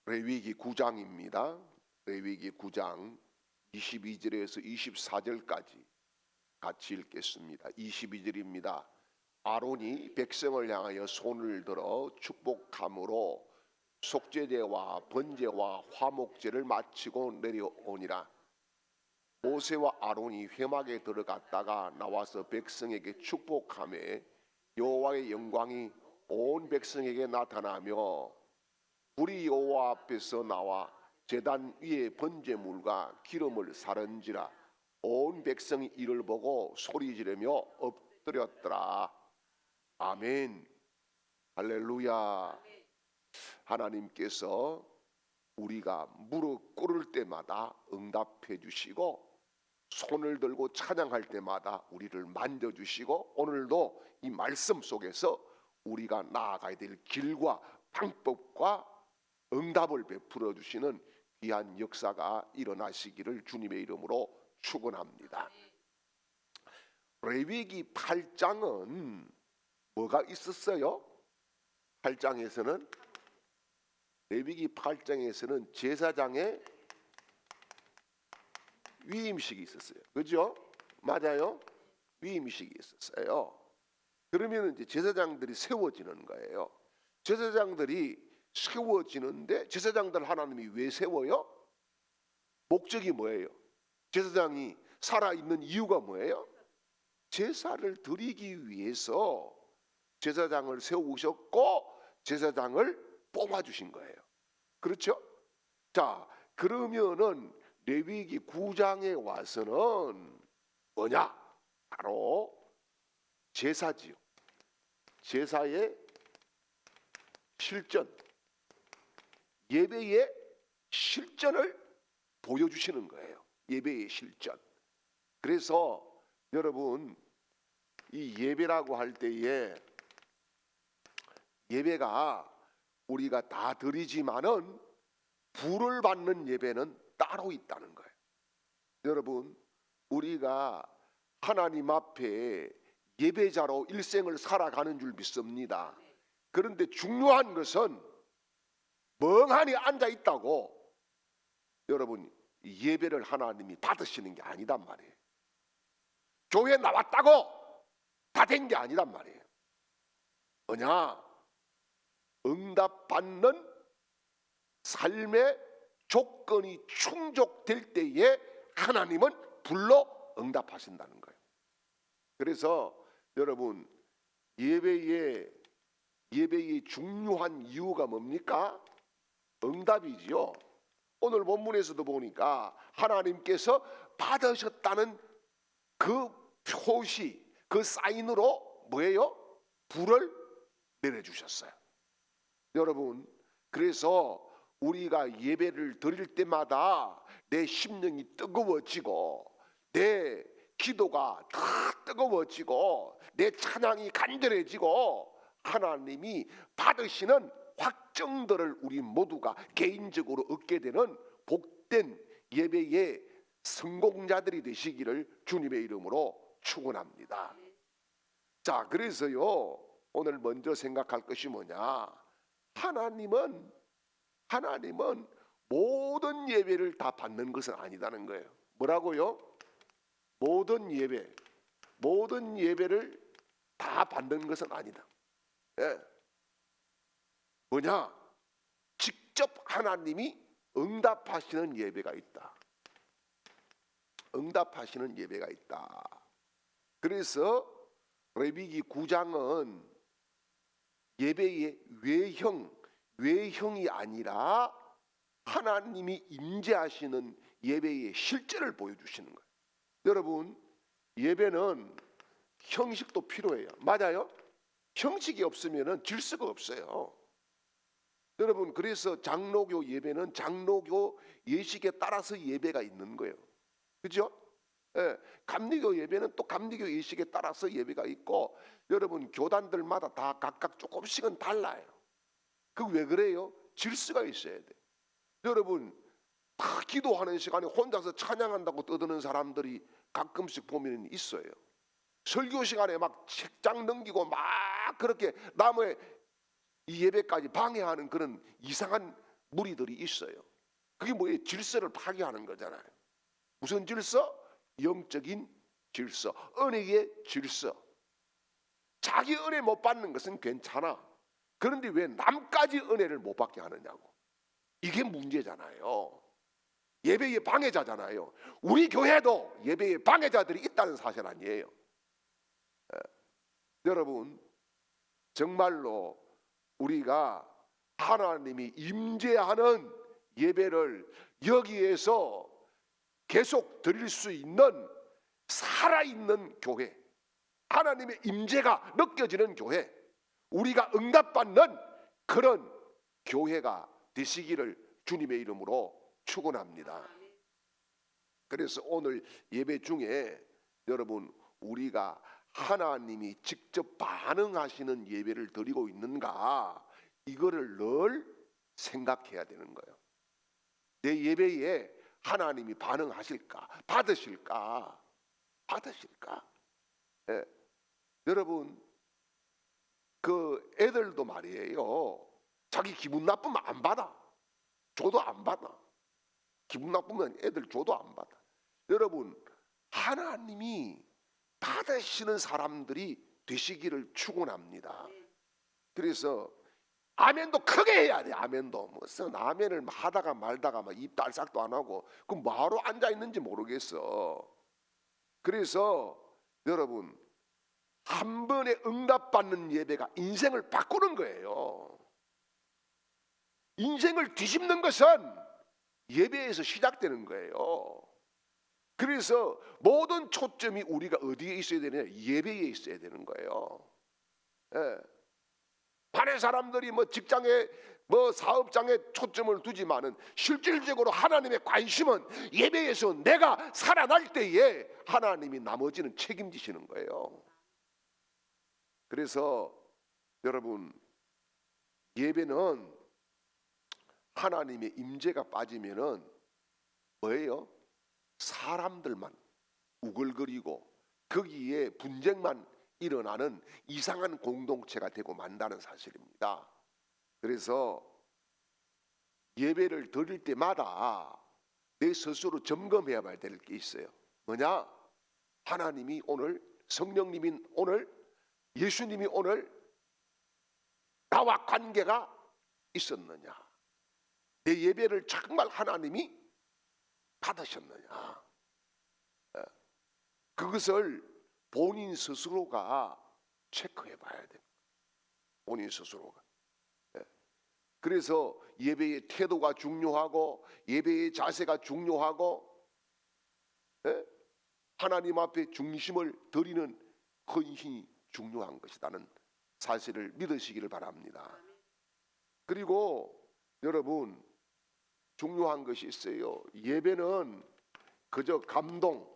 레위기 9장입니다. 레위기 9장 22절에서 24절까지 같이 읽겠습니다. 22절입니다. 아론이 백성을 향하여 손을 들어 축복함으로 속죄제와 번제와 화목제를 마치고 내려오니라. 모세와 아론이 회막에 들어갔다가 나와서 백성에게 축복하매 여호와의 영광이 온 백성에게 나타나며 불이 여호와 앞에서 나와 제단 위에 번제물과 기름을 사른지라. 온 백성이 이를 보고 소리 지르며 엎드렸더라. 아멘. 할렐루야. 하나님께서 우리가 무릎 꿇을 때마다 응답해 주시고 손을 들고 찬양할 때마다 우리를 만져주시고 오늘도 이 말씀 속에서 우리가 나아가야 될 길과 방법과 응답을 베풀어 주시는 귀한 역사가 일어나시기를 주님의 이름으로 축원합니다. 레위기 8장은 뭐가 있었어요? 8장에서는 레위기 8장에서는 제사장의 위임식이 있었어요. 그죠? 맞아요? 위임식이 있었어요. 그러면 이제 제사장들이 세워지는 거예요. 제사장들이 세워지는데 제사장들 하나님이 왜 세워요? 목적이 뭐예요? 제사장이 살아있는 이유가 뭐예요? 제사를 드리기 위해서 제사장을 세우셨고 제사장을 뽑아주신 거예요. 그렇죠? 자, 그러면은 레위기 9장에 와서는 뭐냐? 바로 제사지요. 제사의 실전, 예배의 실전을 보여주시는 거예요. 예배의 실전. 그래서 여러분 이 예배라고 할 때에 예배가 우리가 다 드리지만은 부를 받는 예배는 따로 있다는 거예요. 여러분 우리가 하나님 앞에 예배자로 일생을 살아가는 줄 믿습니다. 그런데 중요한 것은 멍하니 앉아 있다고 여러분 예배를 하나님이 받으시는 게 아니단 말이에요. 교회 나왔다고 다 된 게 아니란 말이에요. 뭐냐? 응답받는 삶의 조건이 충족될 때에 하나님은 불러 응답하신다는 거예요. 그래서 여러분 예배의 중요한 이유가 뭡니까? 응답이지요. 오늘 본문에서도 보니까 하나님께서 받으셨다는 그 표시, 그 사인으로 뭐예요? 불을 내려주셨어요. 여러분 그래서 우리가 예배를 드릴 때마다 내 심령이 뜨거워지고 내 기도가 다 뜨거워지고 내 찬양이 간절해지고 하나님이 받으시는 확정들을 우리 모두가 개인적으로 얻게 되는 복된 예배의 성공자들이 되시기를 주님의 이름으로 축원합니다. 자, 그래서요 오늘 먼저 생각할 것이 뭐냐? 하나님은 모든 예배를 다 받는 것은 아니다는 거예요. 뭐라고요? 모든 예배를 다 받는 것은 아니다. 예. 뭐냐? 직접 하나님이 응답하시는 예배가 있다. 응답하시는 예배가 있다. 그래서 레위기 9장은 예배의 외형이 아니라 하나님이 임재하시는 예배의 실제를 보여주시는 거예요. 여러분 예배는 형식도 필요해요. 맞아요? 형식이 없으면 질서가 없어요. 여러분 그래서 장로교 예배는 장로교 예식에 따라서 예배가 있는 거예요. 그죠? 예, 감리교 예배는 또 감리교 예식에 따라서 예배가 있고 여러분 교단들마다 다 각각 조금씩은 달라요. 그 왜 그래요? 질서가 있어야 돼. 여러분 다 기도하는 시간에 혼자서 찬양한다고 떠드는 사람들이 가끔씩 보면 있어요. 설교 시간에 막 책장 넘기고 막 그렇게 남의 이 예배까지 방해하는 그런 이상한 무리들이 있어요. 그게 뭐예요? 질서를 파괴하는 거잖아요. 무슨 질서? 영적인 질서, 은혜의 질서. 자기 은혜 못 받는 것은 괜찮아. 그런데 왜 남까지 은혜를 못 받게 하느냐고. 이게 문제잖아요. 예배의 방해자잖아요. 우리 교회도 예배의 방해자들이 있다는 사실 아니에요. 여러분, 정말로 우리가 하나님이 임재하는 예배를 여기에서 계속 드릴 수 있는 살아있는 교회, 하나님의 임재가 느껴지는 교회, 우리가 응답받는 그런 교회가 되시기를 주님의 이름으로 축원합니다. 그래서 오늘 예배 중에 여러분, 우리가 하나님이 직접 반응하시는 예배를 드리고 있는가, 이거를 늘 생각해야 되는 거예요. 내 예배에 하나님이 반응하실까, 받으실까. 예. 여러분, 그 애들도 말이에요, 자기 기분 나쁘면 안 받아. 줘도 안 받아. 기분 나쁘면 애들 줘도 안 받아. 여러분, 하나님이 받으시는 사람들이 되시기를 축원합니다. 그래서 아멘도 크게 해야 돼. 아멘도 무슨 아멘을 하다가 말다가 막 입 딸싹도 안 하고 그럼 뭐하러 앉아 있는지 모르겠어. 그래서 여러분, 한 번에 응답받는 예배가 인생을 바꾸는 거예요. 인생을 뒤집는 것은 예배에서 시작되는 거예요. 그래서 모든 초점이 우리가 어디에 있어야 되느냐? 예배에 있어야 되는 거예요. 예. 많은 사람들이 뭐 직장에 뭐 사업장에 초점을 두지만은 실질적으로 하나님의 관심은 예배에서 내가 살아날 때에 하나님이 나머지는 책임지시는 거예요. 그래서 여러분, 예배는 하나님의 임재가 빠지면은 뭐예요? 사람들만 우글거리고 거기에 분쟁만 일어나는 이상한 공동체가 되고 만다는 사실입니다. 그래서 예배를 드릴 때마다 내 스스로 점검해야 될 게 있어요. 뭐냐? 하나님이 오늘, 성령님이 오늘, 예수님이 오늘 나와 관계가 있었느냐? 내 예배를 정말 하나님이 받으셨느냐? 그것을 본인 스스로가 체크해 봐야 돼요. 본인 스스로가. 그래서 예배의 태도가 중요하고 예배의 자세가 중요하고, 하나님 앞에 중심을 드리는 헌신이 중요한 것이라는 사실을 믿으시기를 바랍니다. 그리고 여러분, 중요한 것이 있어요. 예배는 그저 감동,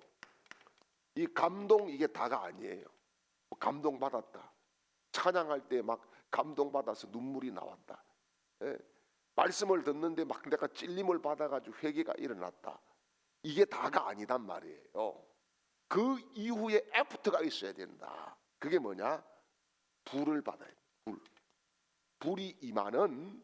이 감동 이게 다가 아니에요. 감동 받았다, 찬양할 때 막 감동 받아서 눈물이 나왔다, 말씀을 듣는데 막 내가 찔림을 받아가지고 회개가 일어났다, 이게 다가 아니단 말이에요. 그 이후에 애프터가 있어야 된다. 그게 뭐냐? 불을 받아야 돼. 불이 임하는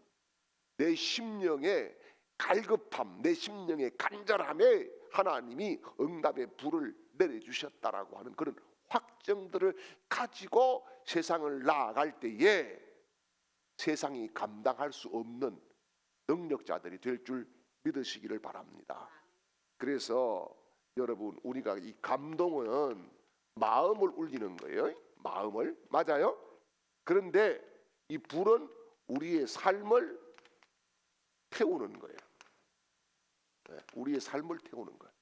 내 심령의 갈급함, 내 심령의 간절함에 하나님이 응답의 불을 내려주셨다라고 하는 그런 확정들을 가지고 세상을 나아갈 때에 세상이 감당할 수 없는 능력자들이 될 줄 믿으시기를 바랍니다. 그래서 여러분, 우리가 이 감동은 마음을 울리는 거예요. 마음을, 맞아요? 그런데 이 불은 우리의 삶을 태우는 거예요. 우리의 삶을 태우는 거예요.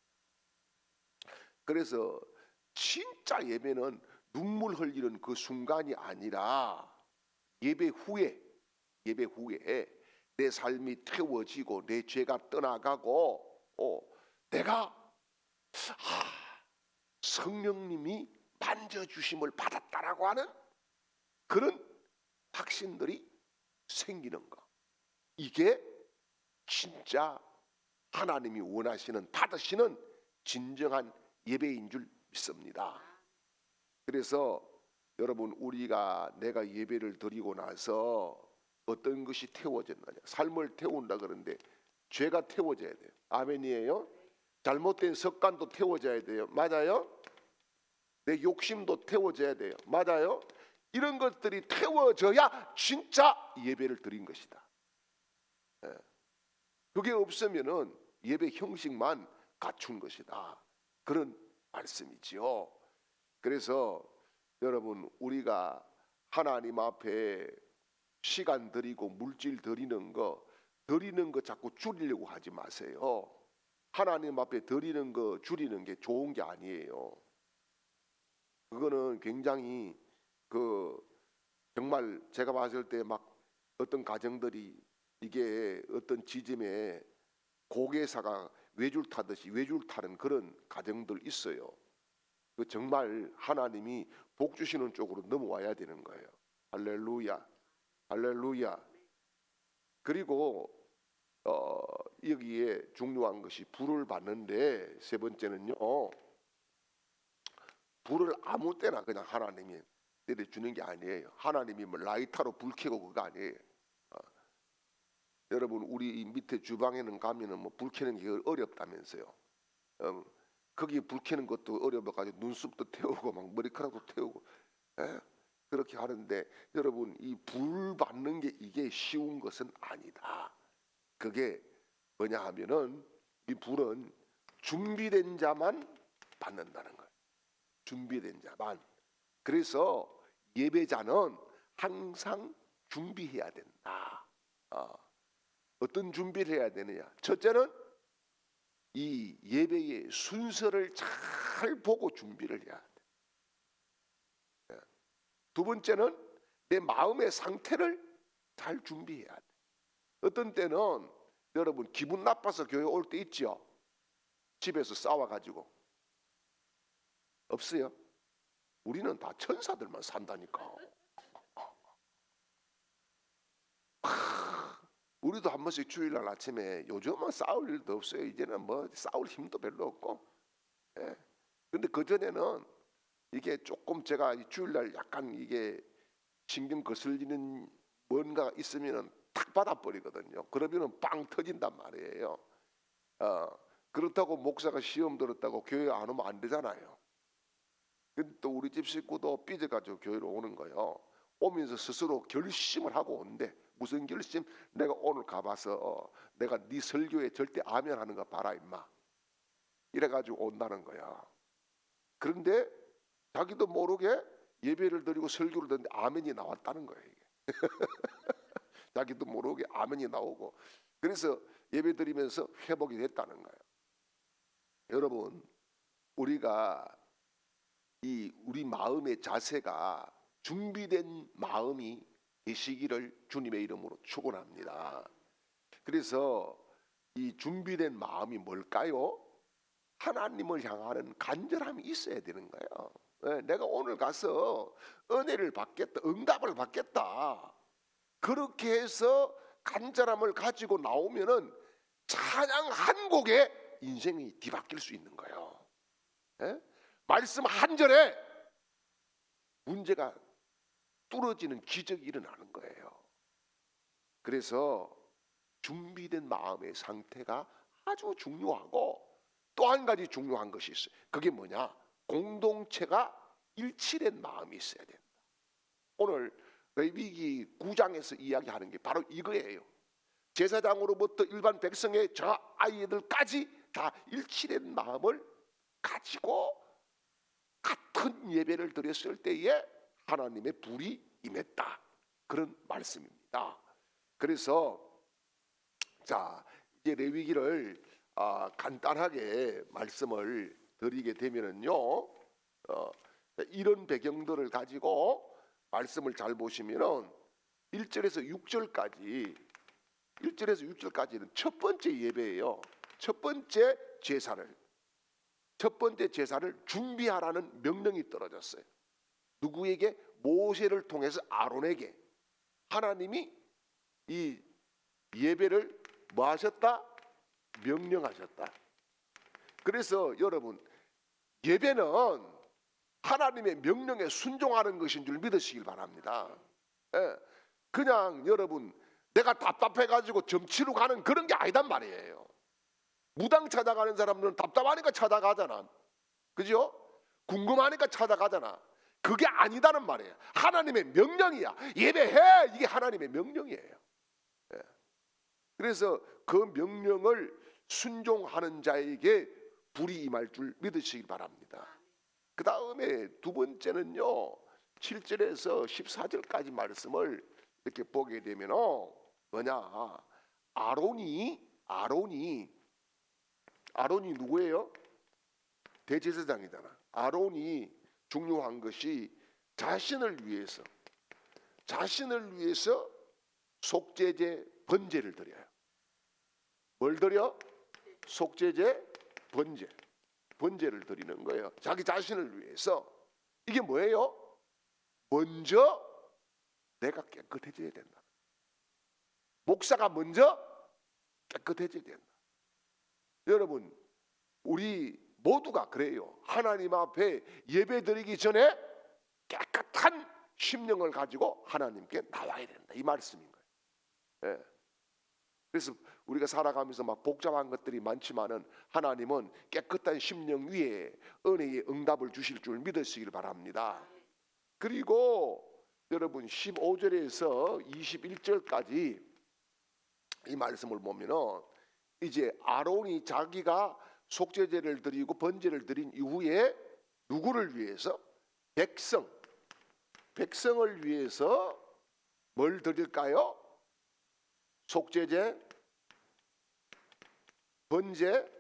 그래서 진짜 예배는 눈물 흘리는 그 순간이 아니라 예배 후에 내 삶이 태워지고 내 죄가 떠나가고 내가 성령님이 만져주심을 받았다라고 하는 그런 확신들이 생기는 거, 이게 진짜 하나님이 원하시는, 받으시는 진정한 예배인 줄 믿습니다. 그래서 여러분, 우리가 내가 예배를 드리고 나서 어떤 것이 태워졌느냐. 삶을 태운다 그러는데 죄가 태워져야 돼요. 아멘이에요. 잘못된 습관도 태워져야 돼요. 맞아요. 내 욕심도 태워져야 돼요. 맞아요. 이런 것들이 태워져야 진짜 예배를 드린 것이다. 그게 없으면은 예배 형식만 갖춘 것이다. 그런 말씀이지요. 그래서 여러분, 우리가 하나님 앞에 시간 드리고 물질 드리는 거 자꾸 줄이려고 하지 마세요. 하나님 앞에 드리는 거 줄이는 게 좋은 게 아니에요. 그거는 굉장히 정말 제가 봤을 때 막 어떤 가정들이 이게 어떤 지점에 고개사가 외줄 타듯이 외줄 타는 그런 가정들 있어요. 그 정말 하나님이 복 주시는 쪽으로 넘어와야 되는 거예요. 할렐루야, 할렐루야. 그리고 여기에 중요한 것이 불을 받는데, 세 번째는요, 불을 아무 때나 그냥 하나님이 내려주는 게 아니에요. 하나님이 뭐 라이터로 불 켜고 그거 아니에요. 여러분, 우리 밑에 주방에는 가면은 뭐 불 켜는 게 어렵다면서요. 거기 불 켜는 것도 어려워가지고 눈썹도 태우고 막 머리카락도 태우고 그렇게 하는데, 여러분, 이 불 받는 게 이게 쉬운 것은 아니다. 그게 뭐냐 하면은 이 불은 준비된 자만 받는다는 거예요. 준비된 자만. 그래서 예배자는 항상 준비해야 된다. 어떤 준비를 해야 되느냐? 첫째는 이 예배의 순서를 잘 보고 준비를 해야 돼. 두 번째는 내 마음의 상태를 잘 준비해야 돼. 어떤 때는 여러분 기분 나빠서 교회 올 때 있죠. 집에서 싸워가지고. 없어요? 우리는 다 천사들만 산다니까. 우리도 한 번씩 주일날 아침에, 요즘은 싸울 일도 없어요. 이제는 뭐 싸울 힘도 별로 없고. 근데 그전에는 이게 조금 제가 주일날 약간 이게 신경 거슬리는 뭔가 있으면은 탁 받아버리거든요. 그러면은 빵 터진단 말이에요. 그렇다고 목사가 시험 들었다고 교회 안 오면 안 되잖아요. 근데 또 우리 집 식구도 삐져가지고 교회로 오는 거예요. 오면서 스스로 결심을 하고 오는데, 무슨 결심? 내가 오늘 가봐서 내가 네 설교에 절대 아멘 하는 거 봐라 임마. 이래가지고 온다는 거야. 그런데 자기도 모르게 예배를 드리고 설교를 듣는데 아멘이 나왔다는 거예요. 이게. 자기도 모르게 아멘이 나오고, 그래서 예배 드리면서 회복이 됐다는 거예요. 여러분, 우리가 우리 마음의 자세가 준비된 마음이 되시기를 주님의 이름으로 축원합니다. 그래서 이 준비된 마음이 뭘까요? 하나님을 향하는 간절함이 있어야 되는 거예요. 내가 오늘 가서 은혜를 받겠다, 응답을 받겠다, 그렇게 해서 간절함을 가지고 나오면은 찬양 한 곡에 인생이 뒤바뀔 수 있는 거예요. 말씀 한 절에 문제가 뚫어지는 기적이 일어나는 거예요. 그래서 준비된 마음의 상태가 아주 중요하고, 또 한 가지 중요한 것이 있어요. 그게 뭐냐? 공동체가 일치된 마음이 있어야 된다. 오늘 레위기 9장에서 이야기하는 게 바로 이거예요. 제사장으로부터 일반 백성의 저 아이들까지 다 일치된 마음을 가지고 같은 예배를 드렸을 때에 하나님의 불이 임했다, 그런 말씀입니다. 그래서 자, 이제 레위기를 간단하게 말씀을 드리게 되면은요, 이런 배경들을 가지고 말씀을 잘 보시면은 1절에서 6절까지는 첫 번째 예배예요. 첫 번째 제사를 준비하라는 명령이 떨어졌어요. 누구에게? 모세를 통해서 아론에게 하나님이 이 예배를 뭐 하셨다? 명령하셨다. 그래서 여러분, 예배는 하나님의 명령에 순종하는 것인 줄 믿으시길 바랍니다. 그냥 여러분 내가 답답해가지고 점치러 가는 그런 게 아니단 말이에요. 무당 찾아가는 사람들은 답답하니까 찾아가잖아. 그죠? 궁금하니까 찾아가잖아. 그게 아니다는 말이에요. 하나님의 명령이야. 예배해. 이게 하나님의 명령이에요. 예. 그래서 그 명령을 순종하는 자에게 불이 임할 줄 믿으시기 바랍니다. 그 다음에 두 번째는요, 7절에서 14절까지 말씀을 이렇게 보게 되면 뭐냐, 아론이 누구예요? 대제사장이잖아. 아론이 중요한 것이 자신을 위해서 속죄제 번제를 드려요. 뭘 드려? 속죄제 번제를 드리는 거예요. 자기 자신을 위해서. 이게 뭐예요? 먼저 내가 깨끗해져야 된다. 목사가 먼저 깨끗해져야 된다. 여러분, 우리 모두가 그래요. 하나님 앞에 예배드리기 전에 깨끗한 심령을 가지고 하나님께 나와야 된다. 이 말씀인 거예요. 예. 그래서 우리가 살아가면서 막 복잡한 것들이 많지만은 하나님은 깨끗한 심령 위에 은혜의 응답을 주실 줄 믿으시길 바랍니다. 그리고 여러분 15절에서 21절까지 이 말씀을 보면은 이제 아론이 자기가 속죄제를 드리고 번제를 드린 이후에 누구를 위해서? 백성을 위해서 뭘 드릴까요? 속죄제, 번제,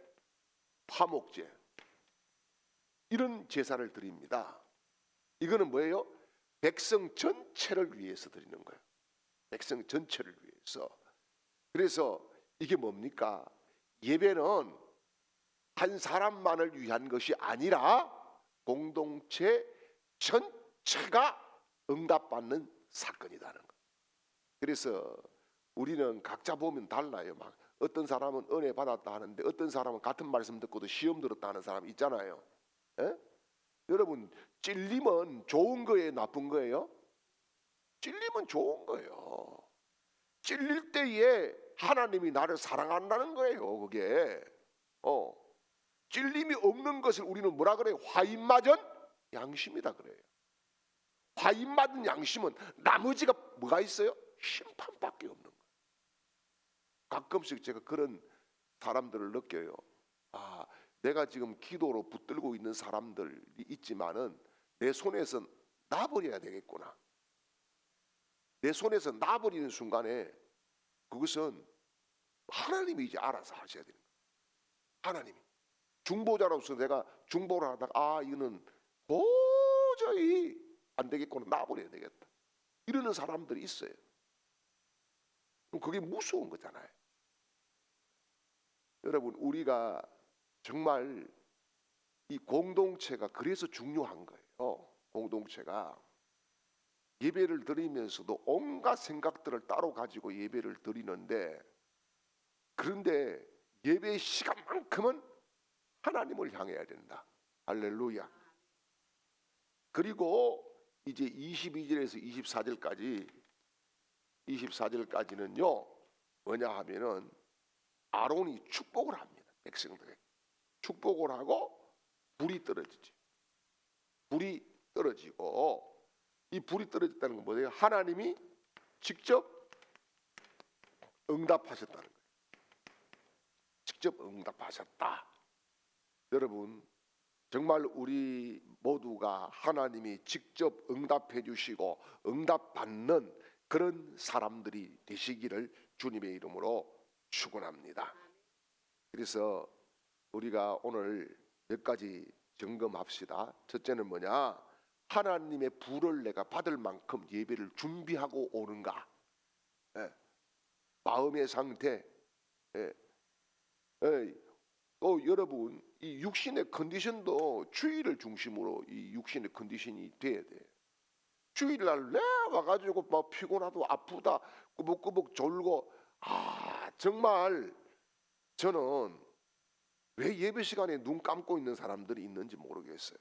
화목제, 이런 제사를 드립니다. 이거는 뭐예요? 백성 전체를 위해서 드리는 거예요. 백성 전체를 위해서. 그래서 이게 뭡니까? 예배는 한 사람만을 위한 것이 아니라 공동체 전체가 응답받는 사건이라는 거예요. 그래서 우리는 각자 보면 달라요. 막 어떤 사람은 은혜 받았다 하는데 어떤 사람은 같은 말씀 듣고도 시험 들었다 하는 사람 있잖아요. 에? 여러분, 찔림은 좋은 거예요, 나쁜 거예요? 찔림은 좋은 거예요. 찔릴 때에 하나님이 나를 사랑한다는 거예요. 그게 찔림이 없는 것을 우리는 뭐라 그래요? 화인맞은 양심이다 그래요. 화인맞은 양심은 나머지가 뭐가 있어요? 심판밖에 없는 거예요. 가끔씩 제가 그런 사람들을 느껴요. 아, 내가 지금 기도로 붙들고 있는 사람들이 있지만은 내 손에서 놔버려야 되겠구나. 내 손에서 놔버리는 순간에 그것은 하나님이 이제 알아서 하셔야 되는 거예요. 하나님이. 중보자로서 내가 중보를 하다가 이거는 도저히 안 되겠구나, 놔버려야 되겠다, 이러는 사람들이 있어요. 그럼 그게 무서운 거잖아요. 여러분, 우리가 정말 이 공동체가 그래서 중요한 거예요. 공동체가 예배를 드리면서도 온갖 생각들을 따로 가지고 예배를 드리는데, 그런데 예배 시간만큼은 하나님을 향해야 된다. 할렐루야. 그리고 이제 22절에서 24절까지는요 뭐냐 하면은 아론이 축복을 합니다. 백성들에게 축복을 하고 불이 떨어지지. 불이 떨어지고, 이 불이 떨어졌다는 건 뭐예요? 하나님이 직접 응답하셨다는 거예요. 직접 응답하셨다. 여러분, 정말 우리 모두가 하나님이 직접 응답해 주시고 응답받는 그런 사람들이 되시기를 주님의 이름으로 축원합니다. 그래서 우리가 오늘 몇 가지 점검합시다. 첫째는 뭐냐? 하나님의 불을 내가 받을 만큼 예배를 준비하고 오는가? 마음의 상태. 또 여러분, 이 육신의 컨디션도 주일을 중심으로 이 육신의 컨디션이 돼야 돼. 주일날 내 와가지고 막 피곤하고 아프다, 꾸벅꾸벅 졸고, 정말 저는 왜 예배 시간에 눈 감고 있는 사람들이 있는지 모르겠어요.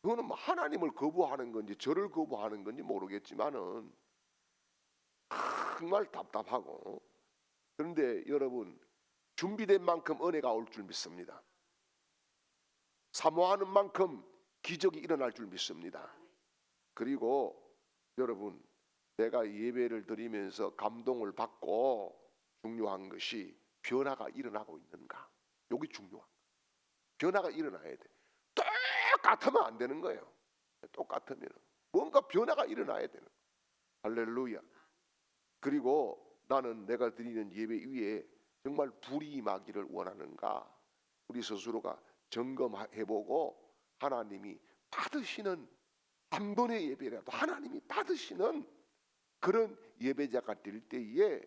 그거는 하나님을 거부하는 건지 저를 거부하는 건지 모르겠지만은 정말 답답하고, 그런데 여러분 준비된 만큼 은혜가 올 줄 믿습니다. 사모하는 만큼 기적이 일어날 줄 믿습니다. 그리고 여러분, 내가 예배를 드리면서 감동을 받고 중요한 것이 변화가 일어나고 있는가? 여기 중요한 거예요. 변화가 일어나야 돼. 똑같으면 안 되는 거예요. 똑같으면 뭔가 변화가 일어나야 되는 거예요. 할렐루야. 그리고 나는 내가 드리는 예배 위에 정말 불이 임하기를 원하는가? 우리 스스로가 점검해보고 하나님이 받으시는, 한 번의 예배라도 하나님이 받으시는 그런 예배자가 될 때에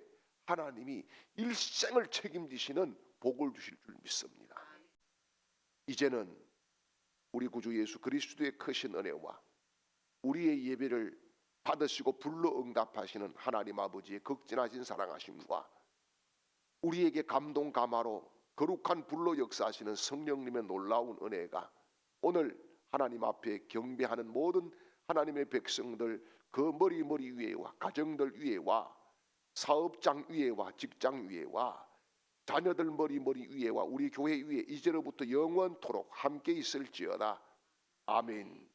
하나님이 일생을 책임지시는 복을 주실 줄 믿습니다. 이제는 우리 구주 예수 그리스도의 크신 은혜와 우리의 예배를 받으시고 불러 응답하시는 하나님 아버지의 극진하신 사랑하심과 우리에게 감동 감화로 거룩한 불로 역사하시는 성령님의 놀라운 은혜가 오늘 하나님 앞에 경배하는 모든 하나님의 백성들 그 머리 위에와 가정들 위에와 사업장 위에와 직장 위에와 자녀들 머리 위에와 우리 교회 위에 이제로부터 영원토록 함께 있을지어다. 아멘.